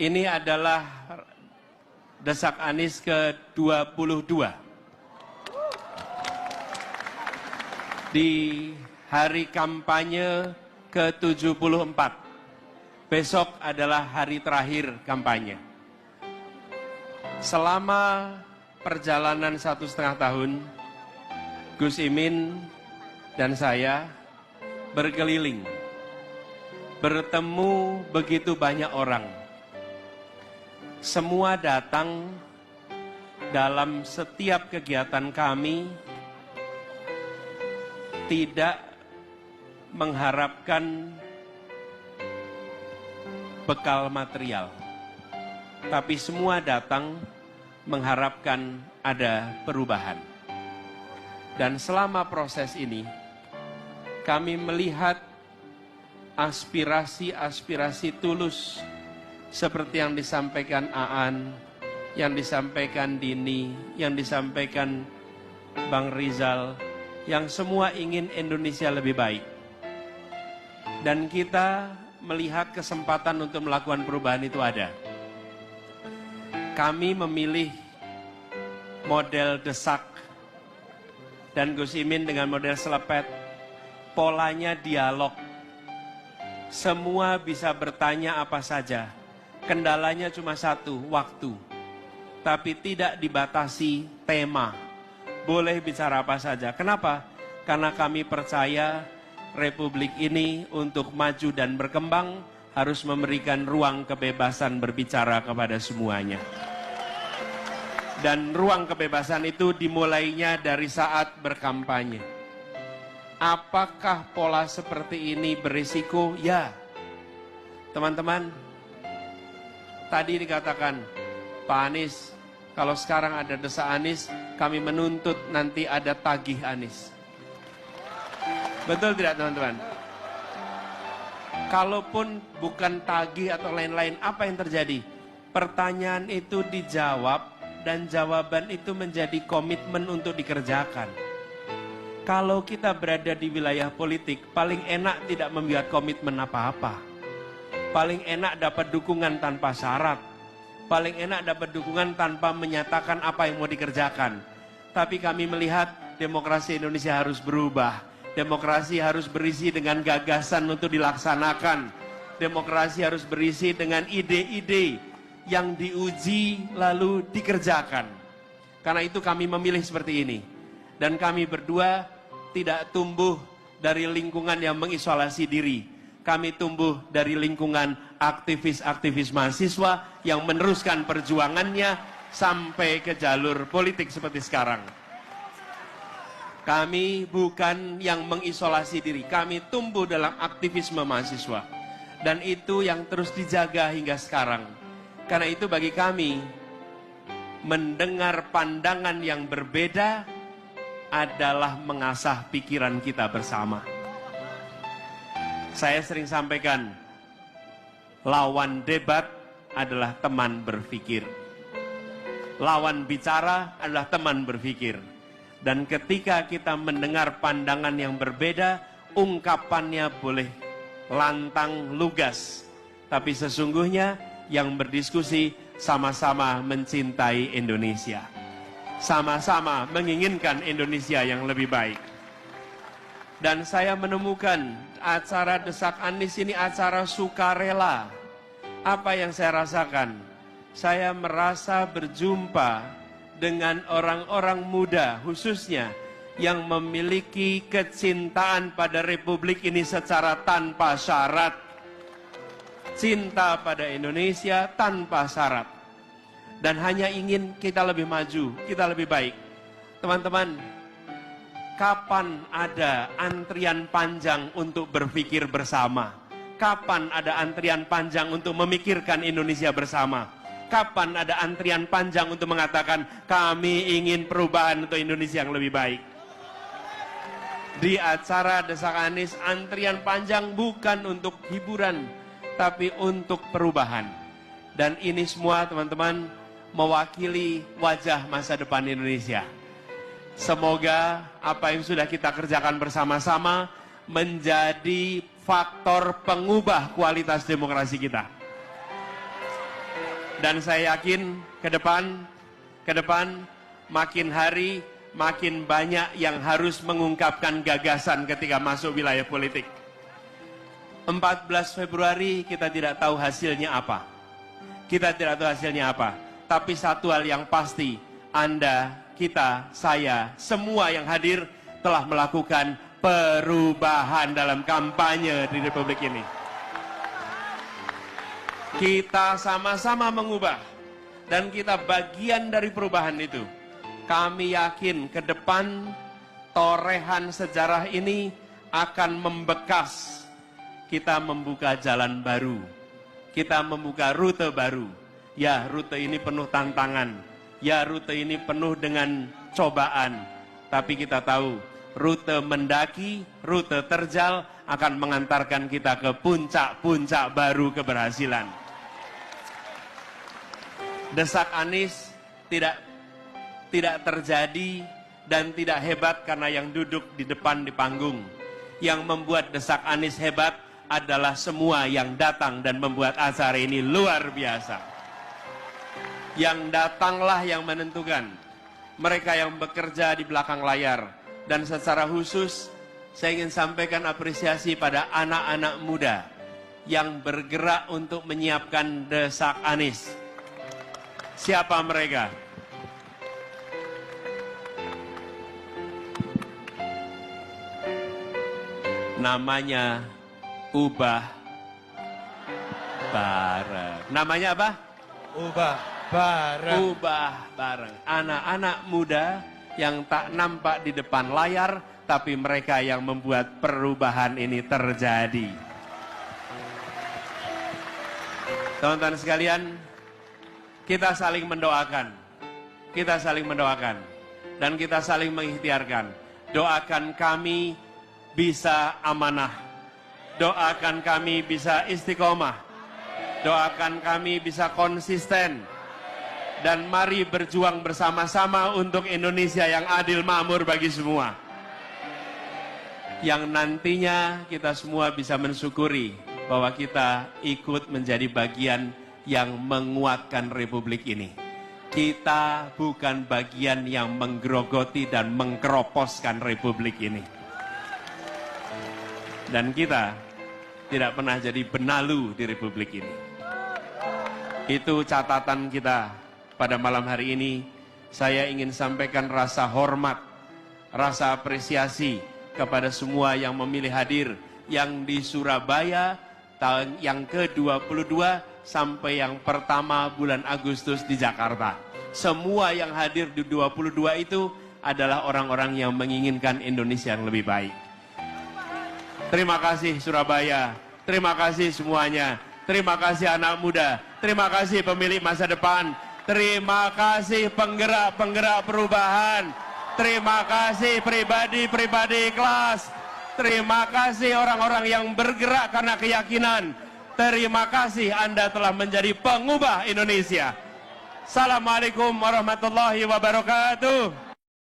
Ini adalah Desak Anies ke-22. Di hari kampanye ke-74. Besok adalah hari terakhir kampanye. Selama perjalanan 1,5 tahun, Gus Imin dan saya berkeliling, bertemu begitu banyak orang. Semua datang dalam setiap kegiatan kami, tidak mengharapkan bekal material, tapi semua datang mengharapkan ada perubahan. Dan selama proses ini, kami melihat aspirasi-aspirasi tulus seperti yang disampaikan Aan, yang disampaikan Dini, yang disampaikan Bang Rizal, yang semua ingin Indonesia lebih baik. Dan kita melihat kesempatan untuk melakukan perubahan itu ada. Kami memilih model desak dan Gus Imin dengan model selepet. Polanya dialog. Semua bisa bertanya apa saja. Kendalanya cuma satu, waktu. Tapi tidak dibatasi tema. Boleh bicara apa saja. Kenapa? Karena kami percaya Republik ini untuk maju dan berkembang harus memberikan ruang kebebasan berbicara kepada semuanya. Dan ruang kebebasan itu dimulainya dari saat berkampanye. Apakah pola seperti ini berisiko? Ya. Teman-teman, tadi dikatakan, Pak Anies, kalau sekarang ada desak Anies, kami menuntut nanti ada tagih Anies. Betul tidak teman-teman? Kalaupun bukan tagih atau lain-lain, apa yang terjadi? Pertanyaan itu dijawab dan jawaban itu menjadi komitmen untuk dikerjakan. Kalau kita berada di wilayah politik, paling enak tidak membuat komitmen apa-apa. Paling enak dapat dukungan tanpa syarat. Paling enak dapat dukungan tanpa menyatakan apa yang mau dikerjakan. Tapi kami melihat demokrasi Indonesia harus berubah. Demokrasi harus berisi dengan gagasan untuk dilaksanakan. Demokrasi harus berisi dengan ide-ide yang diuji lalu dikerjakan. Karena itu kami memilih seperti ini. Dan kami berdua tidak tumbuh dari lingkungan yang mengisolasi diri. Kami tumbuh dari lingkungan aktivis-aktivis mahasiswa yang meneruskan perjuangannya sampai ke jalur politik seperti sekarang. Kami bukan yang mengisolasi diri, kami tumbuh dalam aktivisme mahasiswa. Dan itu yang terus dijaga hingga sekarang. Karena itu bagi kami, mendengar pandangan yang berbeda adalah mengasah pikiran kita bersama. Saya sering sampaikan, lawan debat adalah teman berpikir. Lawan bicara adalah teman berpikir. Dan ketika kita mendengar pandangan yang berbeda, ungkapannya boleh lantang lugas. Tapi sesungguhnya yang berdiskusi sama-sama mencintai Indonesia. Sama-sama menginginkan Indonesia yang lebih baik. Dan saya menemukan acara Desak Anies ini acara sukarela. Apa yang saya rasakan? Saya merasa berjumpa dengan orang-orang muda khususnya yang memiliki kecintaan pada Republik ini secara tanpa syarat. Cinta pada Indonesia tanpa syarat. Dan hanya ingin kita lebih maju, kita lebih baik. Teman-teman, kapan ada antrian panjang untuk berpikir bersama? Kapan ada antrian panjang untuk memikirkan Indonesia bersama? Kapan ada antrian panjang untuk mengatakan kami ingin perubahan untuk Indonesia yang lebih baik? Di acara Desak Anies, antrian panjang bukan untuk hiburan, tapi untuk perubahan. Dan ini semua teman-teman mewakili wajah masa depan Indonesia. Semoga apa yang sudah kita kerjakan bersama-sama menjadi faktor pengubah kualitas demokrasi kita. Dan saya yakin ke depan makin hari makin banyak yang harus mengungkapkan gagasan ketika masuk wilayah politik. 14 Februari kita tidak tahu hasilnya apa. Kita tidak tahu hasilnya apa. Tapi satu hal yang pasti, Anda, kita, saya, semua yang hadir telah melakukan perubahan dalam kampanye di Republik ini. Kita sama-sama mengubah dan kita bagian dari perubahan itu. Kami yakin ke depan torehan sejarah ini akan membekas. Kita membuka jalan baru. Kita membuka rute baru. Ya, rute ini penuh tantangan. Ya, rute ini penuh dengan cobaan. Tapi kita tahu, rute mendaki, rute terjal akan mengantarkan kita ke puncak-puncak baru keberhasilan. Desak Anies tidak terjadi dan tidak hebat karena yang duduk di depan di panggung. Yang membuat desak Anies hebat adalah semua yang datang dan membuat acara ini luar biasa. Yang datanglah yang menentukan. Mereka yang bekerja di belakang layar. Dan secara khusus saya ingin sampaikan apresiasi pada anak-anak muda yang bergerak untuk menyiapkan desak Anies. Siapa mereka? Namanya Ubah Bareng. Namanya apa? Ubah Bareng. Ubah Bareng. Anak-anak muda yang tak nampak di depan layar, tapi mereka yang membuat perubahan ini terjadi. Teman-teman sekalian, kita saling mendoakan. Kita saling mendoakan. Dan kita saling mengikhtiarkan. Doakan kami bisa amanah. Doakan kami bisa istiqomah. Doakan kami bisa konsisten. Dan mari berjuang bersama-sama untuk Indonesia yang adil makmur bagi semua. Yang nantinya kita semua bisa mensyukuri bahwa kita ikut menjadi bagian yang menguatkan Republik ini. Kita bukan bagian yang menggerogoti dan mengkeroposkan Republik ini. Dan kita tidak pernah jadi benalu di Republik ini. Itu catatan kita pada malam hari ini. Saya ingin sampaikan rasa hormat, rasa apresiasi kepada semua yang memilih hadir. Yang di Surabaya, tahun yang ke-22 sampai yang pertama bulan Agustus di Jakarta. Semua yang hadir di 22 itu adalah orang-orang yang menginginkan Indonesia yang lebih baik. Terima kasih Surabaya, terima kasih semuanya, terima kasih anak muda, terima kasih pemilik masa depan, terima kasih penggerak-penggerak perubahan, terima kasih pribadi-pribadi kelas, terima kasih orang-orang yang bergerak karena keyakinan, terima kasih Anda telah menjadi pengubah Indonesia. Assalamualaikum warahmatullahi wabarakatuh.